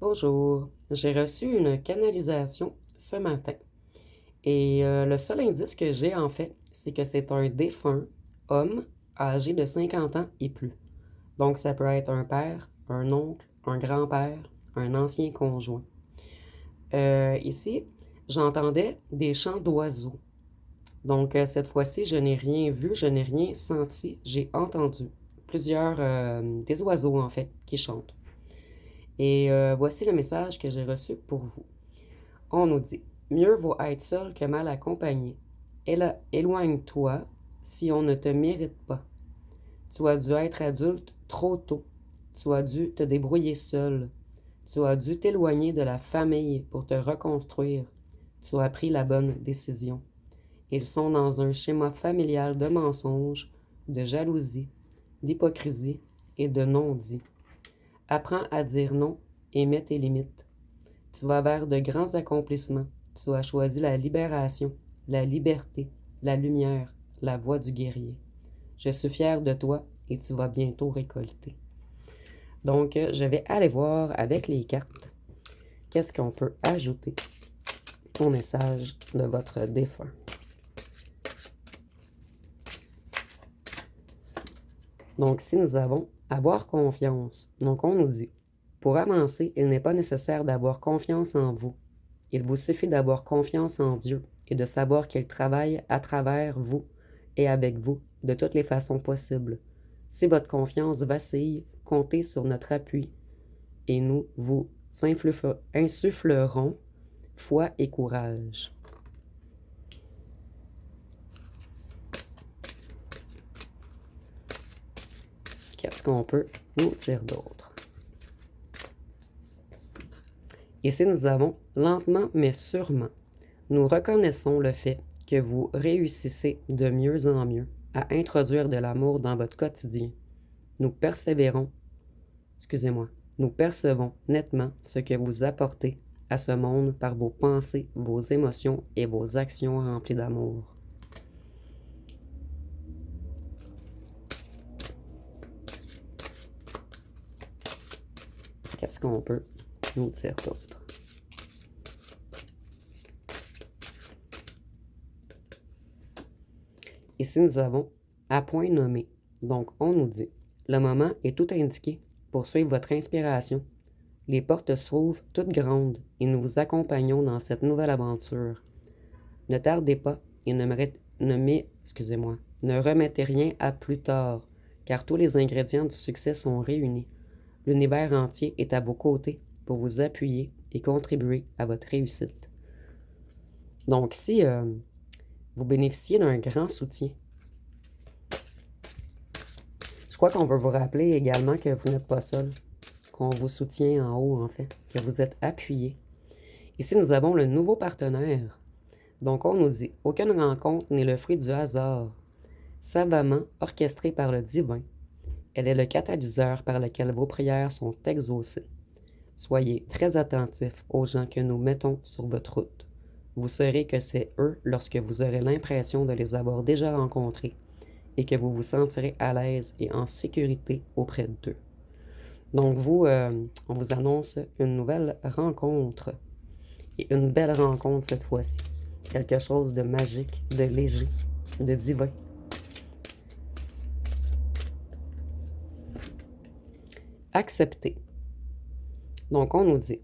Bonjour, j'ai reçu une canalisation ce matin et le seul indice que j'ai en fait, c'est que c'est un défunt homme âgé de 50 ans et plus. Donc ça peut être un père, un oncle, un grand-père, un ancien conjoint. Ici, j'entendais des chants d'oiseaux. Donc cette fois-ci, je n'ai rien vu, je n'ai rien senti, j'ai entendu plusieurs des oiseaux en fait qui chantent. Et voici le message que j'ai reçu pour vous. On nous dit, mieux vaut être seul que mal accompagné. Éloigne-toi si on ne te mérite pas. Tu as dû être adulte trop tôt. Tu as dû te débrouiller seul. Tu as dû t'éloigner de la famille pour te reconstruire. Tu as pris la bonne décision. Ils sont dans un schéma familial de mensonges, de jalousie, d'hypocrisie et de non-dit. Apprends à dire non et mets tes limites. Tu vas vers de grands accomplissements. Tu as choisi la libération, la liberté, la lumière, la voie du guerrier. Je suis fier de toi et tu vas bientôt récolter. Donc, je vais aller voir avec les cartes qu'est-ce qu'on peut ajouter au message de votre défunt. Donc, si nous avons avoir confiance, donc on nous dit, pour avancer, il n'est pas nécessaire d'avoir confiance en vous. Il vous suffit d'avoir confiance en Dieu et de savoir qu'il travaille à travers vous et avec vous de toutes les façons possibles. Si votre confiance vacille, comptez sur notre appui et nous vous insufflerons foi et courage. Qu'est-ce qu'on peut nous dire d'autre? Ici, nous avons lentement mais sûrement. Nous reconnaissons le fait que vous réussissez de mieux en mieux à introduire de l'amour dans votre quotidien. Nous persévérons, nous percevons nettement ce que vous apportez à ce monde par vos pensées, vos émotions et vos actions remplies d'amour. Qu'est-ce qu'on peut nous dire d'autre? Ici, nous avons à point nommé. Donc, on nous dit, le moment est tout indiqué pour suivre votre inspiration. Les portes s'ouvrent toutes grandes et nous vous accompagnons dans cette nouvelle aventure. Ne tardez pas et ne remettez rien à plus tard, car tous les ingrédients du succès sont réunis. L'univers entier est à vos côtés pour vous appuyer et contribuer à votre réussite. Donc, si vous bénéficiez d'un grand soutien, je crois qu'on veut vous rappeler également que vous n'êtes pas seul, qu'on vous soutient en haut, en fait, que vous êtes appuyé. Ici, nous avons le nouveau partenaire. Donc, on nous dit, aucune rencontre n'est le fruit du hasard. Savamment orchestrée par le divin, elle est le catalyseur par lequel vos prières sont exaucées. Soyez très attentifs aux gens que nous mettons sur votre route. Vous saurez que c'est eux lorsque vous aurez l'impression de les avoir déjà rencontrés et que vous vous sentirez à l'aise et en sécurité auprès d'eux. Donc vous, on vous annonce une nouvelle rencontre et une belle rencontre cette fois-ci. Quelque chose de magique, de léger, de divin. Accepter. Donc on nous dit,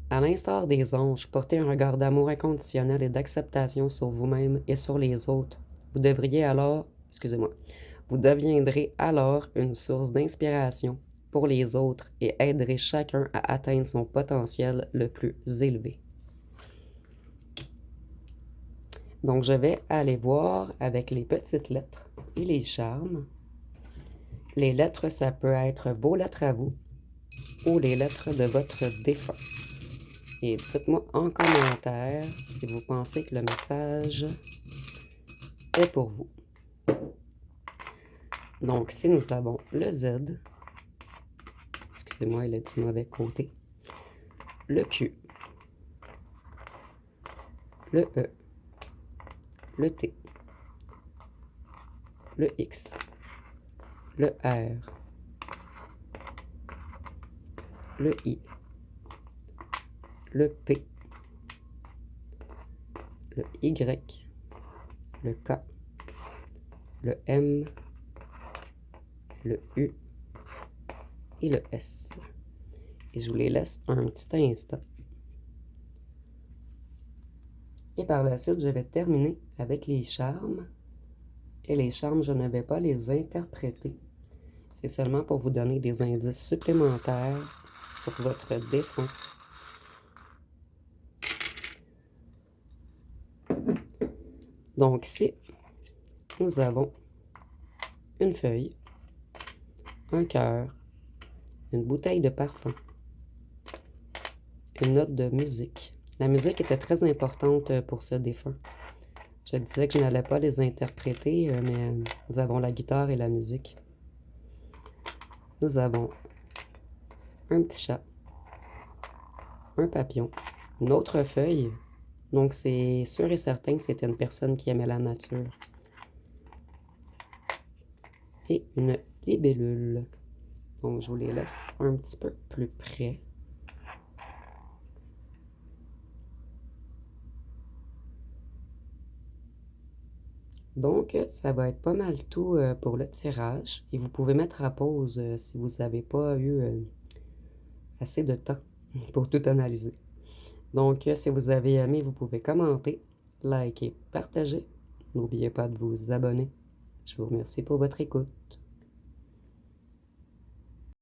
à l'instar des anges, portez un regard d'amour inconditionnel et d'acceptation sur vous-même et sur les autres. Vous deviendrez alors une source d'inspiration pour les autres et aiderez chacun à atteindre son potentiel le plus élevé. Donc, je vais aller voir avec les petites lettres et les charmes. Les lettres, ça peut être vos lettres à vous ou les lettres de votre défunt. Et dites-moi en commentaire si vous pensez que le message est pour vous. Donc, si nous avons le Z, excusez-moi, il est du mauvais côté, le Q, le E, le T, le X, le R, le I, le P, le Y, le K, le M, le U et le S. Et je vous les laisse un petit instant. Et par la suite, je vais terminer avec les charmes. Et les charmes, je ne vais pas les interpréter. C'est seulement pour vous donner des indices supplémentaires sur votre défunt. Donc ici, nous avons une feuille, un cœur, une bouteille de parfum, une note de musique. La musique était très importante pour ce défunt. Je disais que je n'allais pas les interpréter, mais nous avons la guitare et la musique. Nous avons un petit chat, un papillon, une autre feuille. Donc c'est sûr et certain que c'était une personne qui aimait la nature. Et une libellule. Donc je vous les laisse un petit peu plus près. Donc, ça va être pas mal tout pour le tirage. Et vous pouvez mettre à pause si vous n'avez pas eu assez de temps pour tout analyser. Donc, si vous avez aimé, vous pouvez commenter, liker, partager. N'oubliez pas de vous abonner. Je vous remercie pour votre écoute.